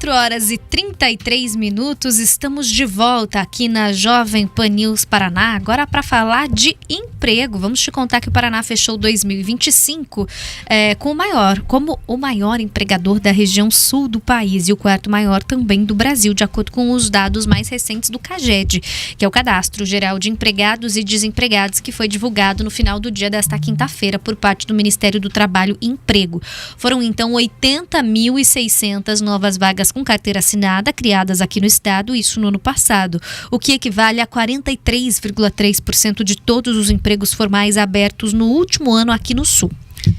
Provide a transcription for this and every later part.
4h33, estamos de volta aqui na Jovem Pan News Paraná, agora para falar de emprego. Vamos te contar que o Paraná fechou 2025 como o maior empregador da região sul do país e o quarto maior também do Brasil, de acordo com os dados mais recentes do CAGED, que é o Cadastro Geral de Empregados e Desempregados, que foi divulgado no final do dia desta quinta-feira por parte do Ministério do Trabalho e Emprego. Foram então 80.600 novas vagas com carteira assinada criadas aqui no estado, isso no ano passado, o que equivale a 43,3% de todos os empregos formais abertos no último ano aqui no sul.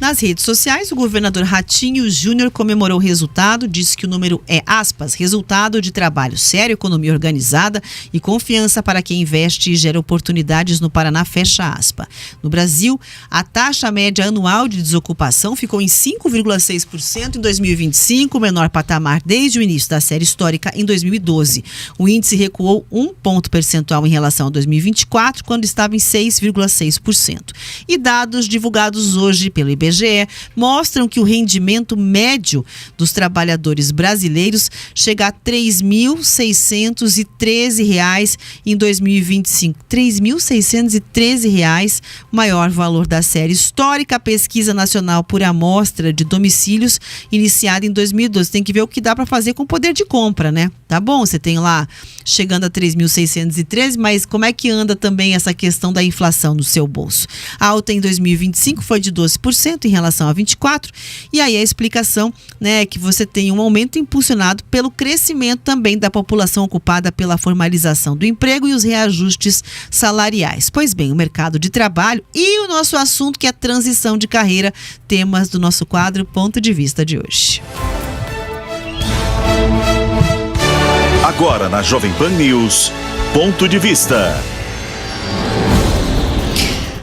Nas redes sociais, o governador Ratinho Júnior comemorou o resultado, disse que o número é, aspas, resultado de trabalho sério, economia organizada e confiança para quem investe e gera oportunidades no Paraná, fecha aspas. No Brasil, a taxa média anual de desocupação ficou em 5,6% em 2025, o menor patamar desde o início da série histórica em 2012. O índice recuou 1 ponto percentual em relação a 2024, quando estava em 6,6%. E dados divulgados hoje pelo IBGE mostram que o rendimento médio dos trabalhadores brasileiros chega a R$ 3.613 em 2025. R$ 3.613, o maior valor da série histórica. A pesquisa nacional por amostra de domicílios, iniciada em 2012. Tem que ver o que dá para fazer com o poder de compra, né? Tá bom, você tem lá chegando a 3.613, mas como é que anda também essa questão da inflação no seu bolso? A alta em 2025 foi de 12% em relação a 24, e aí a explicação, né, é que você tem um aumento impulsionado pelo crescimento também da população ocupada pela formalização do emprego e os reajustes salariais. Pois bem, o mercado de trabalho e o nosso assunto, que é transição de carreira, temas do nosso quadro Ponto de Vista de hoje. Agora na Jovem Pan News, Ponto de Vista.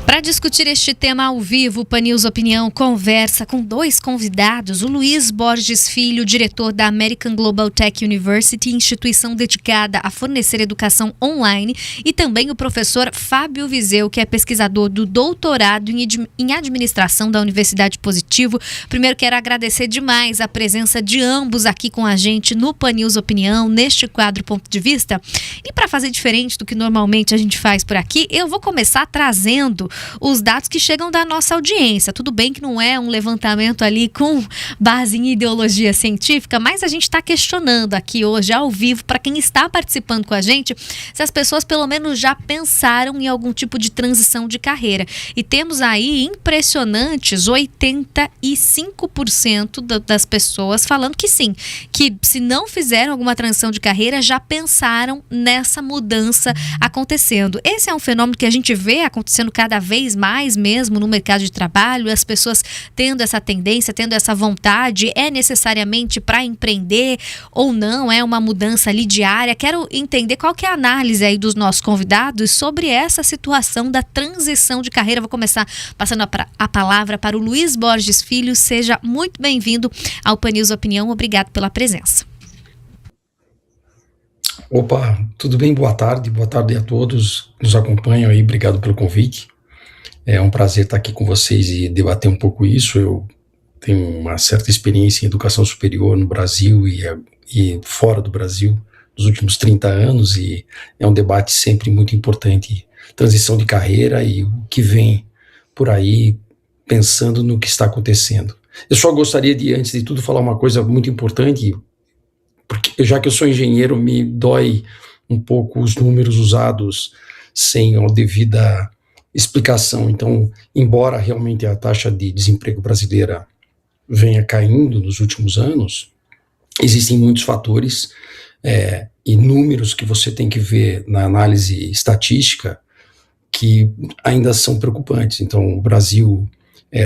Para discutir este tema ao vivo, o Pan News Opinião conversa com dois convidados: o Luiz Borges Filho, diretor da American Global Tech University, instituição dedicada a fornecer educação online, e também o professor Fábio Vizeu, que é pesquisador do doutorado em administração da Universidade Positivo. Primeiro, quero agradecer demais a presença de ambos aqui com a gente no Pan News Opinião, neste quadro Ponto de Vista. E para fazer diferente do que normalmente a gente faz por aqui, eu vou começar trazendo os dados que chegam da nossa audiência. Tudo bem que não é um levantamento ali com base em ideologia científica, mas a gente está questionando aqui hoje, ao vivo, para quem está participando com a gente, se as pessoas pelo menos já pensaram em algum tipo de transição de carreira. E temos aí impressionantes 85% das pessoas falando que sim, que se não fizeram alguma transição de carreira, já pensaram nessa mudança acontecendo. Esse é um fenômeno que a gente vê acontecendo cada vez mais mesmo no mercado de trabalho, as pessoas tendo essa tendência, tendo essa vontade. É necessariamente para empreender ou não? É uma mudança ali diária? Quero entender qual que é a análise aí dos nossos convidados sobre essa situação da transição de carreira. Vou começar passando a palavra para o Luiz Borges Filho. Seja muito bem-vindo ao Pan News Opinião. Obrigado pela presença. Opa, tudo bem? Boa tarde a todos que nos acompanham aí. Obrigado pelo convite. É um prazer estar aqui com vocês e debater um pouco isso. Eu tenho uma certa experiência em educação superior no Brasil e fora do Brasil nos últimos 30 anos, e é um debate sempre muito importante, transição de carreira e o que vem por aí, pensando no que está acontecendo. Eu só gostaria de, antes de tudo, falar uma coisa muito importante, porque já que eu sou engenheiro, me dói um pouco os números usados sem a devida explicação. Então, embora realmente a taxa de desemprego brasileira venha caindo nos últimos anos, existem muitos fatores e números que você tem que ver na análise estatística que ainda são preocupantes. Então, o Brasil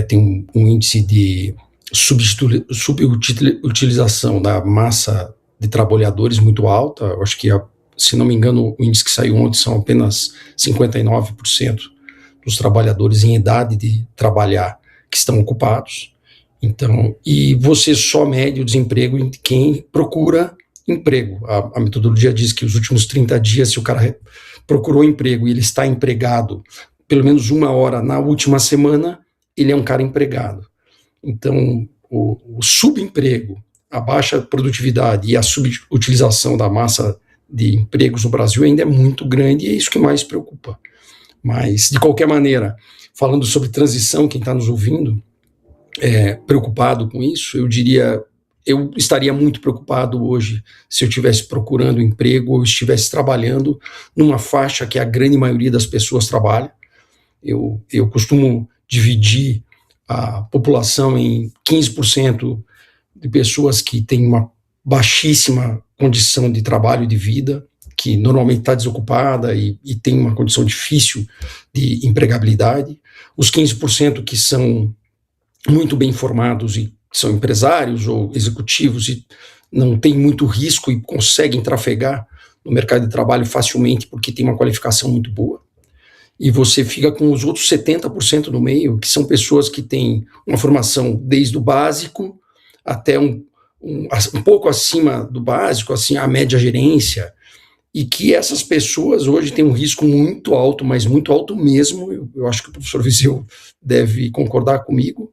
tem um índice de subutilização da massa de trabalhadores muito alta. Eu acho que, se não me engano, o índice que saiu ontem são apenas 59% dos trabalhadores em idade de trabalhar que estão ocupados. Então, e você só mede o desemprego em quem procura emprego. A metodologia diz que os últimos 30 dias, se o cara procurou emprego e ele está empregado pelo menos 1 hora na última semana, ele é um cara empregado. Então, o subemprego, a baixa produtividade e a subutilização da massa de empregos no Brasil ainda é muito grande e é isso que mais preocupa. Mas, de qualquer maneira, falando sobre transição, quem está nos ouvindo, preocupado com isso, eu diria, eu estaria muito preocupado hoje se eu estivesse procurando emprego ou estivesse trabalhando numa faixa que a grande maioria das pessoas trabalha. Eu costumo dividir a população em 15% de pessoas que têm uma baixíssima condição de trabalho e de vida, que normalmente está desocupada e tem uma condição difícil de empregabilidade, os 15% que são muito bem formados e são empresários ou executivos e não têm muito risco e conseguem trafegar no mercado de trabalho facilmente porque tem uma qualificação muito boa. E você fica com os outros 70% no meio, que são pessoas que têm uma formação desde o básico até um pouco acima do básico, assim, a média gerência, e que essas pessoas hoje têm um risco muito alto, mas muito alto mesmo, eu acho que o professor Viseu deve concordar comigo,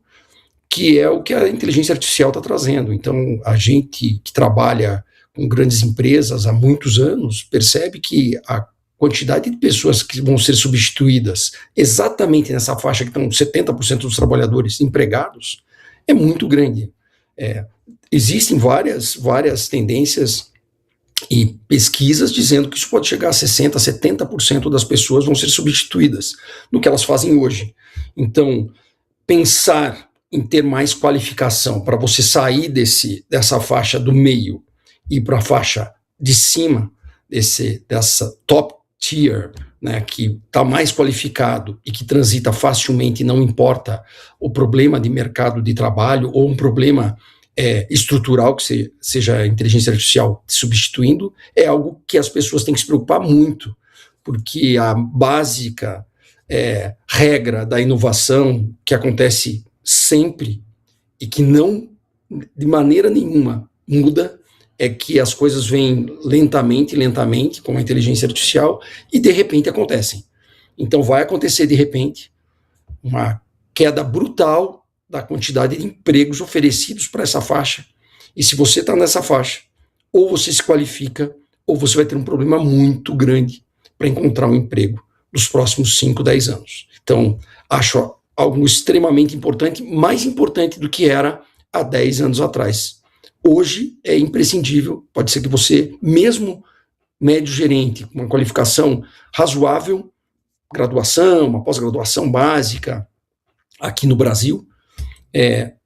que é o que a inteligência artificial está trazendo. Então, a gente que trabalha com grandes empresas há muitos anos percebe que a quantidade de pessoas que vão ser substituídas exatamente nessa faixa que estão 70% dos trabalhadores empregados é muito grande. Existem várias tendências e pesquisas dizendo que isso pode chegar a 60%, 70% das pessoas vão ser substituídas no que elas fazem hoje. Então, pensar em ter mais qualificação para você sair dessa faixa do meio e para a faixa de cima, dessa top tier, né, que está mais qualificado e que transita facilmente, não importa o problema de mercado de trabalho ou um problema estrutural, que seja a inteligência artificial substituindo, é algo que as pessoas têm que se preocupar muito, porque a básica regra da inovação que acontece sempre e que não, de maneira nenhuma, muda, é que as coisas vêm lentamente, com a inteligência artificial, e de repente acontecem. Então vai acontecer de repente uma queda brutal da quantidade de empregos oferecidos para essa faixa, e se você está nessa faixa, ou você se qualifica, ou você vai ter um problema muito grande para encontrar um emprego nos próximos 5, 10 anos. Então, acho algo extremamente importante, mais importante do que era há 10 anos atrás. Hoje é imprescindível, pode ser que você, mesmo médio gerente, com uma qualificação razoável, graduação, uma pós-graduação básica, aqui no Brasil,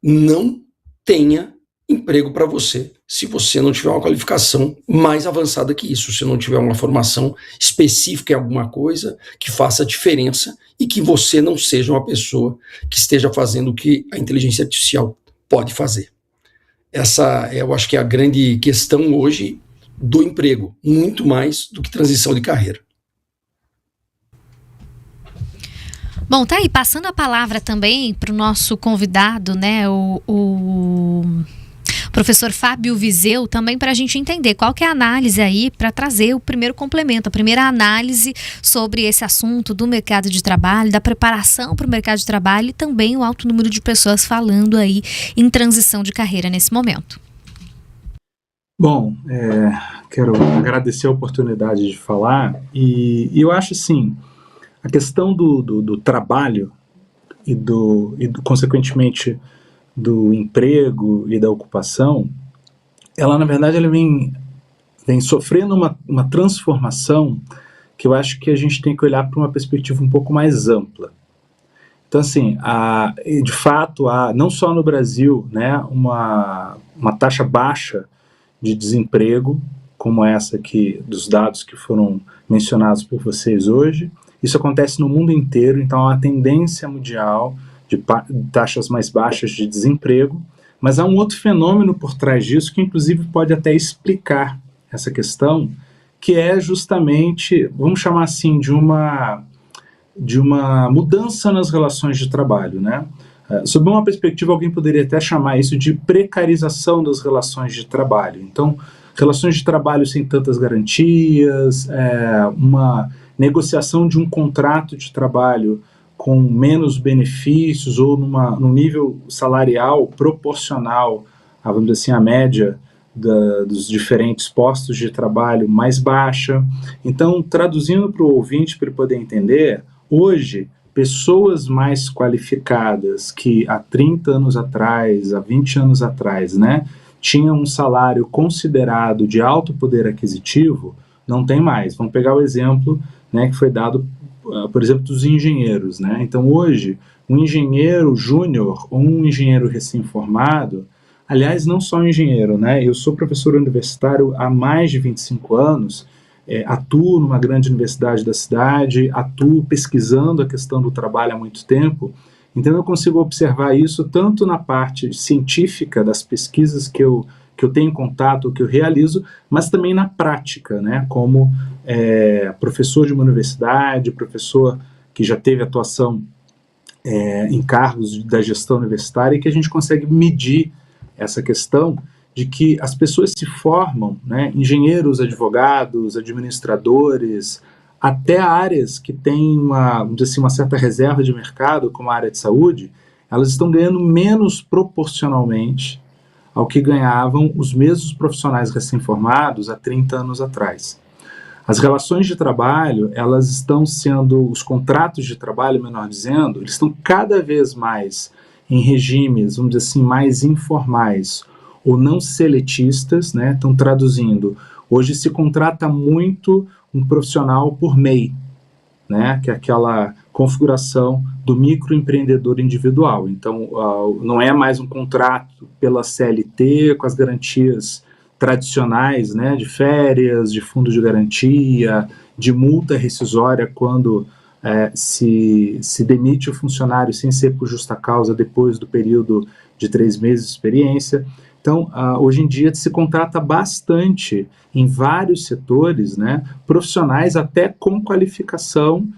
não tenha emprego para você se você não tiver uma qualificação mais avançada que isso, se não tiver uma formação específica em alguma coisa que faça diferença e que você não seja uma pessoa que esteja fazendo o que a inteligência artificial pode fazer. Essa, eu acho que é a grande questão hoje do emprego, muito mais do que transição de carreira. Bom, tá aí, passando a palavra também para o nosso convidado, né, o professor Fábio Viseu, também para a gente entender qual que é a análise aí, para trazer o primeiro complemento, a primeira análise sobre esse assunto do mercado de trabalho, da preparação para o mercado de trabalho e também o alto número de pessoas falando aí em transição de carreira nesse momento. Bom, quero agradecer a oportunidade de falar e eu acho assim, a questão do trabalho e consequentemente do emprego e da ocupação, ela na verdade ela vem sofrendo uma transformação que eu acho que a gente tem que olhar para uma perspectiva um pouco mais ampla. Então assim, de fato há, não só no Brasil, né, uma taxa baixa de desemprego, como essa aqui, dos dados que foram mencionados por vocês hoje. Isso acontece no mundo inteiro, então há uma tendência mundial de taxas mais baixas de desemprego, mas há um outro fenômeno por trás disso que inclusive pode até explicar essa questão, que é justamente, vamos chamar assim, de uma mudança nas relações de trabalho, né? Sob uma perspectiva, alguém poderia até chamar isso de precarização das relações de trabalho. Então, relações de trabalho sem tantas garantias, uma negociação de um contrato de trabalho com menos benefícios ou num nível salarial proporcional vamos dizer assim, a média dos diferentes postos de trabalho mais baixa. Então, traduzindo para o ouvinte, para ele poder entender, hoje, pessoas mais qualificadas que há 30 anos atrás, há 20 anos atrás, né, tinham um salário considerado de alto poder aquisitivo, não tem mais. Vamos pegar o exemplo, né, que foi dado, por exemplo, dos engenheiros, né? Então, hoje, um engenheiro júnior ou um engenheiro recém-formado, aliás, não só um engenheiro, né? Eu sou professor universitário há mais de 25 anos, atuo numa grande universidade da cidade, atuo pesquisando a questão do trabalho há muito tempo, então eu consigo observar isso tanto na parte científica das pesquisas que eu tenho contato, que eu realizo, mas também na prática, né? Como professor de uma universidade, professor que já teve atuação em cargos da gestão universitária, e que a gente consegue medir essa questão de que as pessoas se formam, né, engenheiros, advogados, administradores, até áreas que têm vamos dizer assim, uma certa reserva de mercado, como a área de saúde, elas estão ganhando menos proporcionalmente ao que ganhavam os mesmos profissionais recém-formados há 30 anos atrás. As relações de trabalho, elas estão sendo, os contratos de trabalho, menor dizendo, eles estão cada vez mais em regimes, vamos dizer assim, mais informais ou não seletistas, né? Estão traduzindo. Hoje se contrata muito um profissional por MEI, né? Que é aquela configuração do microempreendedor individual. Então, não é mais um contrato pela CLT com as garantias tradicionais, né? De férias, de fundo de garantia, de multa rescisória quando se demite o funcionário sem ser por justa causa depois do período de 3 meses de experiência. Então, hoje em dia se contrata bastante em vários setores, né, profissionais até com qualificação,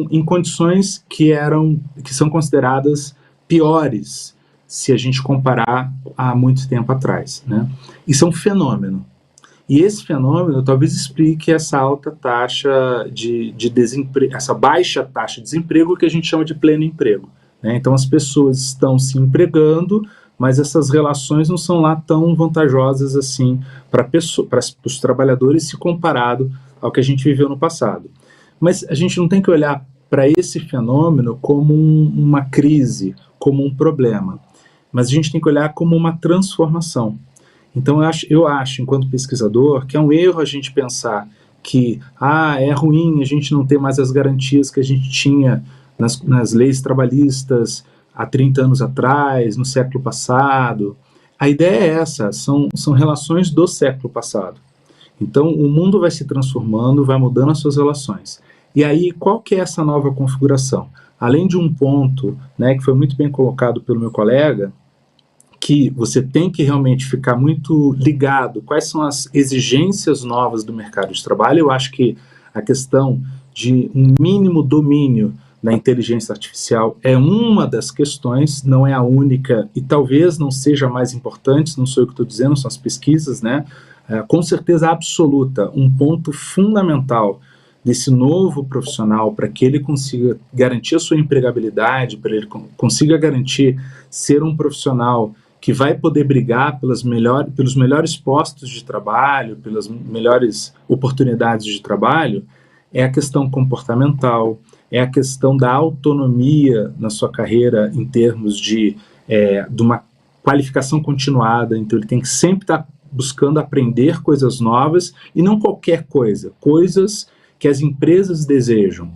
em condições que são consideradas piores se a gente comparar há muito tempo atrás, né? Isso é um fenômeno. E esse fenômeno talvez explique essa alta taxa de desemprego, essa baixa taxa de desemprego que a gente chama de pleno emprego, né? Então as pessoas estão se empregando, mas essas relações não são lá tão vantajosas assim para os trabalhadores se comparado ao que a gente viveu no passado. Mas a gente não tem que olhar para esse fenômeno como uma crise, como um problema, mas a gente tem que olhar como uma transformação. Então eu acho, enquanto pesquisador, que é um erro a gente pensar que é ruim a gente não ter mais as garantias que a gente tinha nas leis trabalhistas há 30 anos atrás, no século passado. A ideia é essa, são relações do século passado. Então o mundo vai se transformando, vai mudando as suas relações. E aí, qual que é essa nova configuração? Além de um ponto, né, que foi muito bem colocado pelo meu colega, que você tem que realmente ficar muito ligado quais são as exigências novas do mercado de trabalho. Eu acho que a questão de um mínimo domínio da inteligência artificial é uma das questões, não é a única e talvez não seja a mais importante, não sou eu que estou dizendo, são as pesquisas, né? Com certeza absoluta, um ponto fundamental desse novo profissional para que ele consiga garantir a sua empregabilidade, para ele consiga garantir ser um profissional que vai poder brigar pelos melhores postos de trabalho, pelas melhores oportunidades de trabalho, é a questão comportamental, é a questão da autonomia na sua carreira em termos de uma qualificação continuada. Então ele tem que sempre estar buscando aprender coisas novas e não qualquer coisa, coisas que as empresas desejam.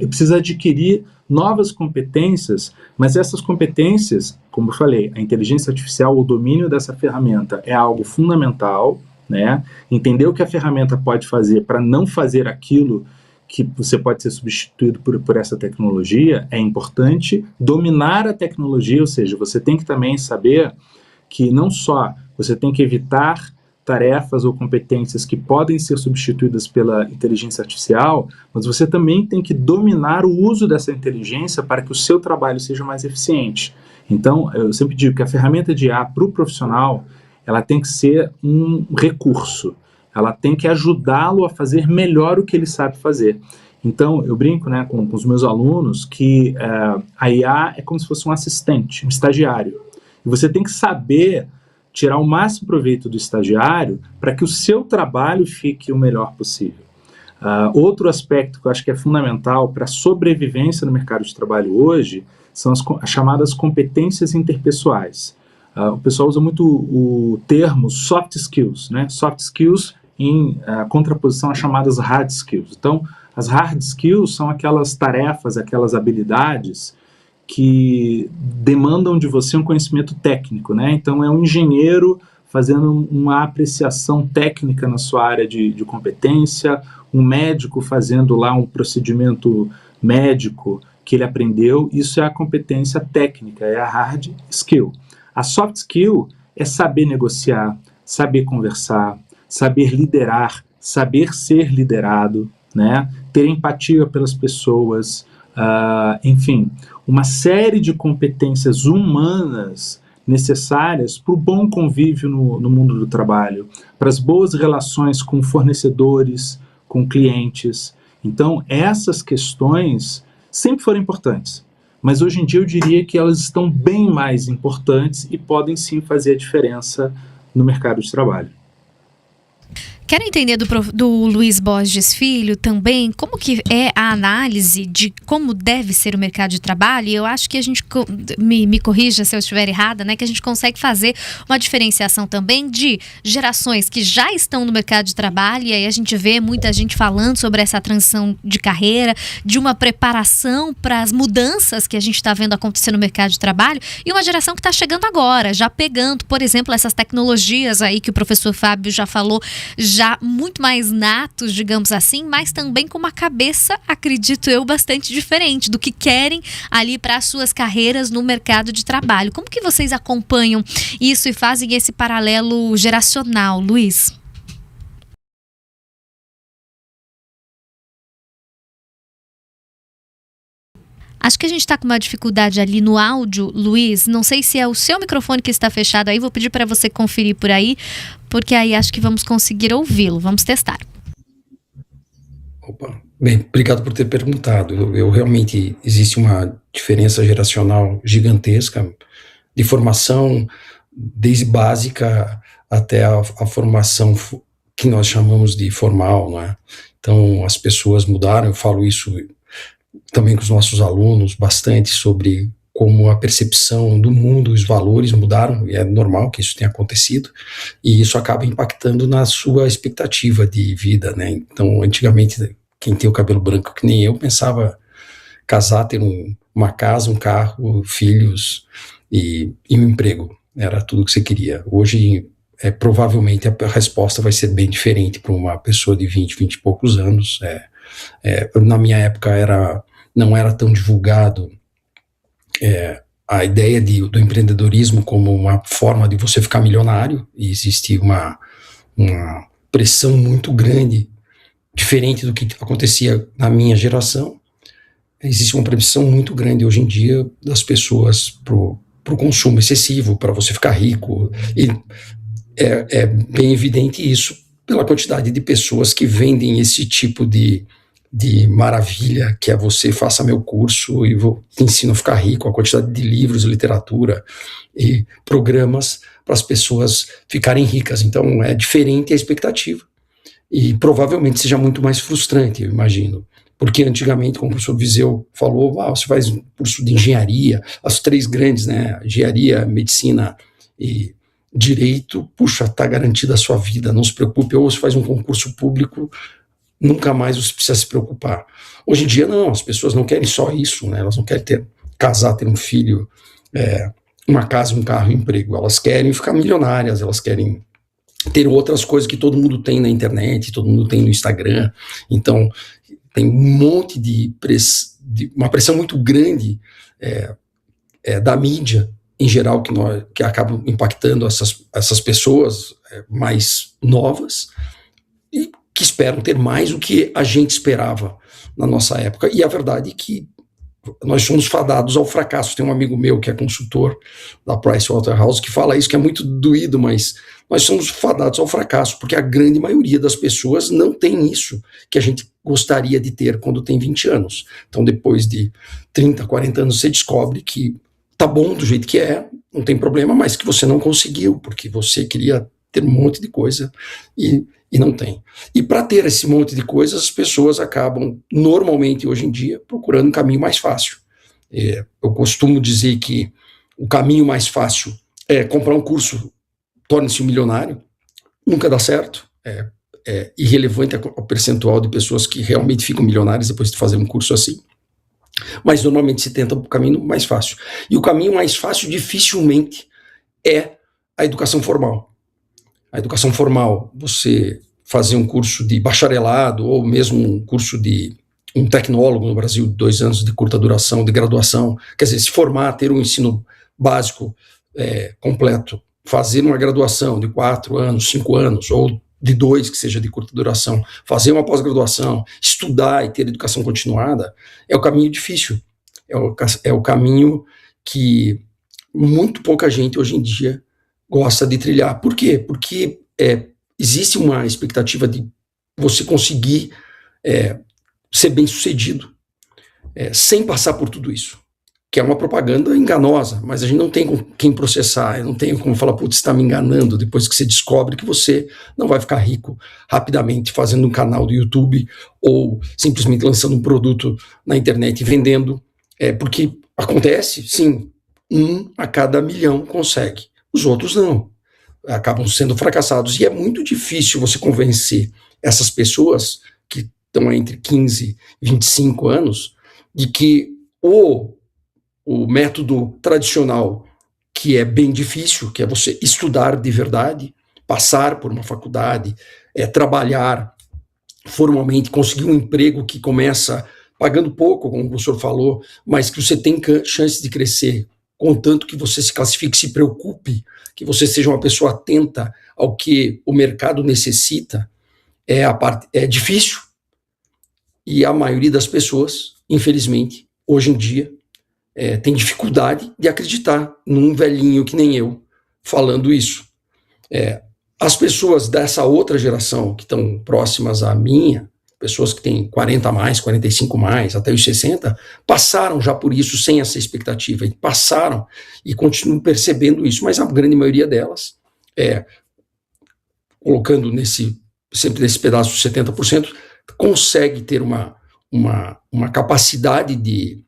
Precisa adquirir novas competências, mas essas competências, como eu falei, a inteligência artificial, o domínio dessa ferramenta é algo fundamental, né? Entender o que a ferramenta pode fazer para não fazer aquilo que você pode ser substituído por essa tecnologia é importante. Dominar a tecnologia, ou seja, você tem que também saber que não só você tem que evitar tarefas ou competências que podem ser substituídas pela inteligência artificial, mas você também tem que dominar o uso dessa inteligência para que o seu trabalho seja mais eficiente. Então, eu sempre digo que a ferramenta de IA para o profissional, ela tem que ser um recurso, ela tem que ajudá-lo a fazer melhor o que ele sabe fazer. Então, eu brinco, né, com os meus alunos que a IA é como se fosse um assistente, um estagiário. E você tem que saber tirar o máximo proveito do estagiário para que o seu trabalho fique o melhor possível. Outro aspecto que eu acho que é fundamental para a sobrevivência no mercado de trabalho hoje são as chamadas competências interpessoais. O pessoal usa muito o termo soft skills, né? Soft skills em contraposição às chamadas hard skills. Então, as hard skills são aquelas tarefas, aquelas habilidades que demandam de você um conhecimento técnico, né? Então, é um engenheiro fazendo uma apreciação técnica na sua área de competência, um médico fazendo lá um procedimento médico que ele aprendeu. Isso é a competência técnica, é a hard skill. A soft skill é saber negociar, saber conversar, saber liderar, saber ser liderado, né? Ter empatia pelas pessoas, enfim, uma série de competências humanas necessárias para o bom convívio no mundo do trabalho, para as boas relações com fornecedores, com clientes. Então, essas questões sempre foram importantes, mas hoje em dia eu diria que elas estão bem mais importantes e podem sim fazer a diferença no mercado de trabalho. Quero entender do Luiz Borges Filho também como que é a análise de como deve ser o mercado de trabalho, e eu acho que a gente, me corrija se eu estiver errada, né, que a gente consegue fazer uma diferenciação também de gerações que já estão no mercado de trabalho, e aí a gente vê muita gente falando sobre essa transição de carreira, de uma preparação para as mudanças que a gente está vendo acontecer no mercado de trabalho, e uma geração que está chegando agora, já pegando, por exemplo, essas tecnologias aí que o professor Fábio já falou, já muito mais natos, digamos assim, mas também com uma cabeça, acredito eu, bastante diferente do que querem ali para as suas carreiras no mercado de trabalho. Como que vocês acompanham isso e fazem esse paralelo geracional, Luiz? Acho que a gente está com uma dificuldade ali no áudio, Luiz. Não sei se é o seu microfone que está fechado aí. Vou pedir para você conferir por aí, porque aí acho que vamos conseguir ouvi-lo. Vamos testar. Opa. Bem, obrigado por ter perguntado. Eu realmente existe uma diferença geracional gigantesca de formação, desde básica até a formação que nós chamamos de formal, não é? Então, as pessoas mudaram. Eu falo isso também com os nossos alunos bastante sobre como a percepção do mundo, os valores mudaram, e é normal que isso tenha acontecido, e isso acaba impactando na sua expectativa de vida, né? Então, antigamente, quem tem o cabelo branco que nem eu, pensava casar, ter uma casa, um carro, filhos e um emprego. Era tudo que você queria. Hoje, provavelmente, a resposta vai ser bem diferente para uma pessoa de 20 e poucos anos. Na minha época não era tão divulgado a ideia do empreendedorismo como uma forma de você ficar milionário, e existe uma pressão muito grande, diferente do que acontecia na minha geração. Existe uma pressão muito grande hoje em dia das pessoas pro consumo excessivo, para você ficar rico, e é bem evidente isso pela quantidade de pessoas que vendem esse tipo de maravilha, que é você faça meu curso e te ensino a ficar rico, a quantidade de livros, literatura e programas para as pessoas ficarem ricas. Então é diferente a expectativa e provavelmente seja muito mais frustrante, eu imagino, porque antigamente, como o professor Viseu falou, você faz um curso de engenharia, as três grandes, né, engenharia, medicina e direito, puxa, está garantida a sua vida, não se preocupe, ou você faz um concurso público, nunca mais você precisa se preocupar. Hoje em dia não, as pessoas não querem só isso, né? Elas não querem casar, ter um filho, uma casa, um carro, um emprego. Elas querem ficar milionárias, elas querem ter outras coisas que todo mundo tem na internet, todo mundo tem no Instagram. Então tem um monte de uma pressão muito grande da mídia em geral que acaba impactando essas pessoas mais novas e que esperam ter mais do que a gente esperava na nossa época. E a verdade é que nós somos fadados ao fracasso. Tem um amigo meu que é consultor da Pricewaterhouse que fala isso, que é muito doído, mas nós somos fadados ao fracasso, porque a grande maioria das pessoas não tem isso que a gente gostaria de ter quando tem 20 anos. Então, depois de 30, 40 anos, você descobre que tá bom do jeito que é, não tem problema, mas que você não conseguiu, porque você queria ter um monte de coisa e não tem. E para ter esse monte de coisas, as pessoas acabam, normalmente, hoje em dia, procurando um caminho mais fácil. Eu costumo dizer que o caminho mais fácil é comprar um curso, torne-se um milionário, nunca dá certo, é irrelevante o percentual de pessoas que realmente ficam milionárias depois de fazer um curso assim, mas normalmente se tenta o caminho mais fácil. E o caminho mais fácil dificilmente é a educação formal. A educação formal, você fazer um curso de bacharelado ou mesmo um curso de um tecnólogo no Brasil, 2 anos de curta duração, de graduação, quer dizer, se formar, ter um ensino básico completo, fazer uma graduação de 4 anos, 5 anos, ou de 2, que seja de curta duração, fazer uma pós-graduação, estudar e ter educação continuada, é o caminho difícil, é o caminho que muito pouca gente hoje em dia gosta de trilhar. Por quê? Porque existe uma expectativa de você conseguir ser bem sucedido sem passar por tudo isso, que é uma propaganda enganosa, mas a gente não tem com quem processar, eu não tenho como falar, putz, está me enganando, depois que você descobre que você não vai ficar rico rapidamente fazendo um canal do YouTube ou simplesmente lançando um produto na internet e vendendo, porque acontece, sim, 1 a cada milhão consegue, os outros não, acabam sendo fracassados, e é muito difícil você convencer essas pessoas que estão entre 15 e 25 anos de que o método tradicional, que é bem difícil, que é você estudar de verdade, passar por uma faculdade, trabalhar formalmente, conseguir um emprego que começa pagando pouco, como o professor falou, mas que você tem chance de crescer, contanto que você se classifique, se preocupe, que você seja uma pessoa atenta ao que o mercado necessita, é difícil. E a maioria das pessoas, infelizmente, hoje em dia, tem dificuldade de acreditar num velhinho que nem eu falando isso. As pessoas dessa outra geração que estão próximas à minha, pessoas que têm 40 a mais, 45 mais, até os 60, passaram já por isso sem essa expectativa, e passaram e continuam percebendo isso, mas a grande maioria delas, colocando sempre nesse pedaço de 70%, consegue ter uma capacidade de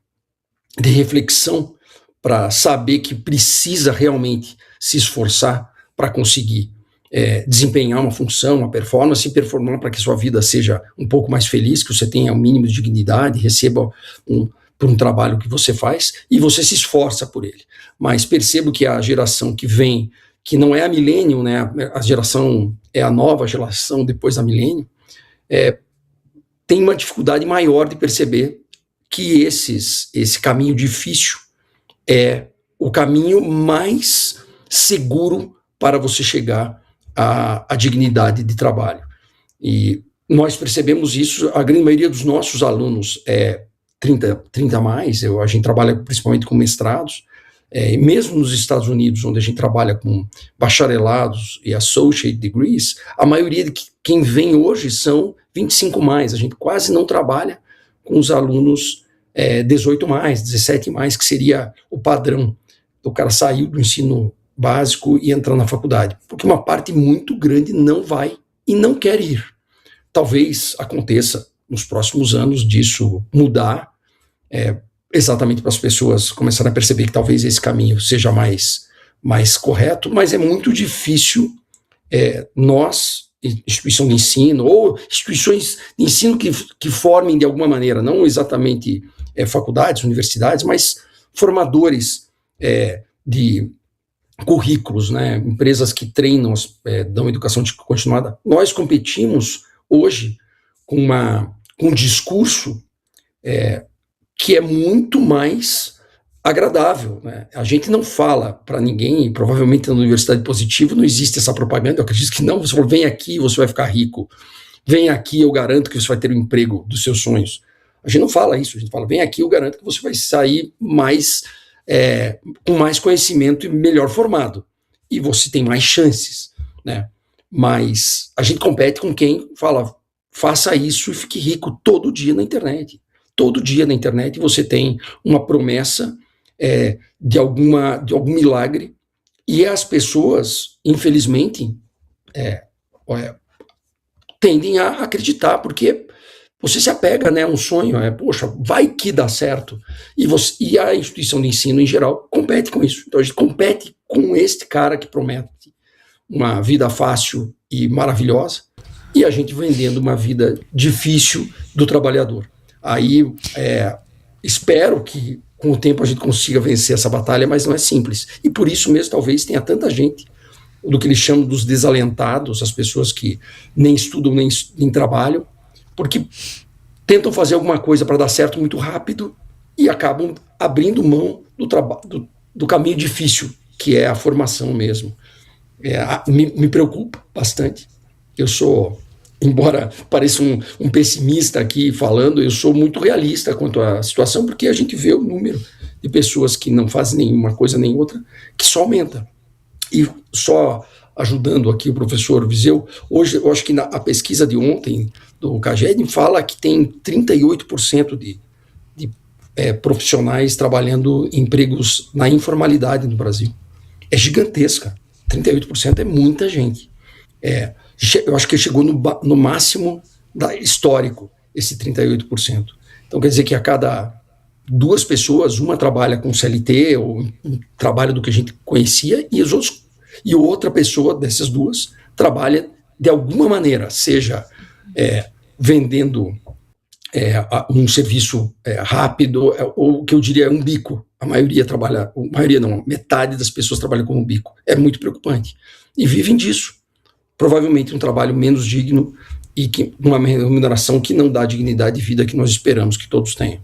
reflexão para saber que precisa realmente se esforçar para conseguir desempenhar uma função, uma performance, e performar para que sua vida seja um pouco mais feliz, que você tenha um mínimo de dignidade, receba por um trabalho que você faz, e você se esforça por ele. Mas percebo que a geração que vem, que não é a millennium, né, a geração é a nova geração depois da millennium, tem uma dificuldade maior de perceber que esse caminho difícil é o caminho mais seguro para você chegar à dignidade de trabalho. E nós percebemos isso, a grande maioria dos nossos alunos 30 a mais, a gente trabalha principalmente com mestrados, mesmo nos Estados Unidos, onde a gente trabalha com bacharelados e associate degrees, a maioria de quem vem hoje são 25 mais, a gente quase não trabalha com os alunos 18 mais, 17 mais, que seria o padrão. O cara saiu do ensino básico e entrar na faculdade, porque uma parte muito grande não vai e não quer ir. Talvez aconteça nos próximos anos disso mudar, exatamente para as pessoas começarem a perceber que talvez esse caminho seja mais correto, mas é muito difícil nós, instituição de ensino, ou instituições de ensino que formem de alguma maneira, não exatamente faculdades, universidades, mas formadores de currículos, né, empresas que treinam, dão educação continuada. Nós competimos hoje com um discurso que é muito mais agradável, né? A gente não fala para ninguém, provavelmente na Universidade Positivo não existe essa propaganda, eu acredito que não, você fala, vem aqui, você vai ficar rico, vem aqui, eu garanto que você vai ter o emprego dos seus sonhos. A gente não fala isso, a gente fala, vem aqui, eu garanto que você vai sair com mais conhecimento e melhor formado, e você tem mais chances, né? Mas a gente compete com quem fala, faça isso e fique rico todo dia na internet. Todo dia na internet você tem uma promessa de algum milagre, e as pessoas, infelizmente, tendem a acreditar, porque você se apega, né, a um sonho, poxa, vai que dá certo, e a instituição de ensino em geral compete com isso. Então a gente compete com este cara que promete uma vida fácil e maravilhosa, e a gente vendendo uma vida difícil do trabalhador. Aí espero que com o tempo a gente consiga vencer essa batalha, mas não é simples. E por isso mesmo talvez tenha tanta gente, do que eles chamam dos desalentados, as pessoas que nem estudam nem trabalham, porque tentam fazer alguma coisa para dar certo muito rápido e acabam abrindo mão do caminho difícil, que é a formação mesmo. Me preocupa bastante. Eu sou, embora pareça um pessimista aqui falando, eu sou muito realista quanto à situação, porque a gente vê o número de pessoas que não fazem nenhuma coisa nem outra, que só aumenta. E só ajudando aqui o professor Viseu, hoje eu acho que a pesquisa de ontem do CAGED fala que tem 38% de profissionais trabalhando em empregos na informalidade no Brasil. É gigantesca. 38% é muita gente. Eu acho que chegou no máximo histórico, esse 38%. Então quer dizer que a cada 2 pessoas, uma trabalha com CLT, ou um trabalho do que a gente conhecia, e outra pessoa dessas 2 trabalha de alguma maneira, seja vendendo um serviço rápido, ou o que eu diria é um bico. Metade das pessoas trabalham com um bico. É muito preocupante. E vivem disso. Provavelmente um trabalho menos digno e uma remuneração que não dá a dignidade de vida que nós esperamos que todos tenham.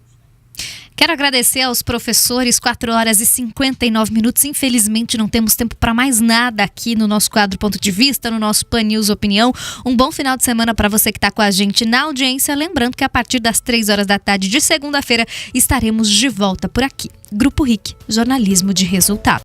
Quero agradecer aos professores, 4h59. Infelizmente não temos tempo para mais nada aqui no nosso quadro Ponto de Vista, no nosso Pan News Opinião. Um bom final de semana para você que está com a gente na audiência. Lembrando que a partir das 3h da tarde de segunda-feira estaremos de volta por aqui. Grupo RIC, jornalismo de resultado.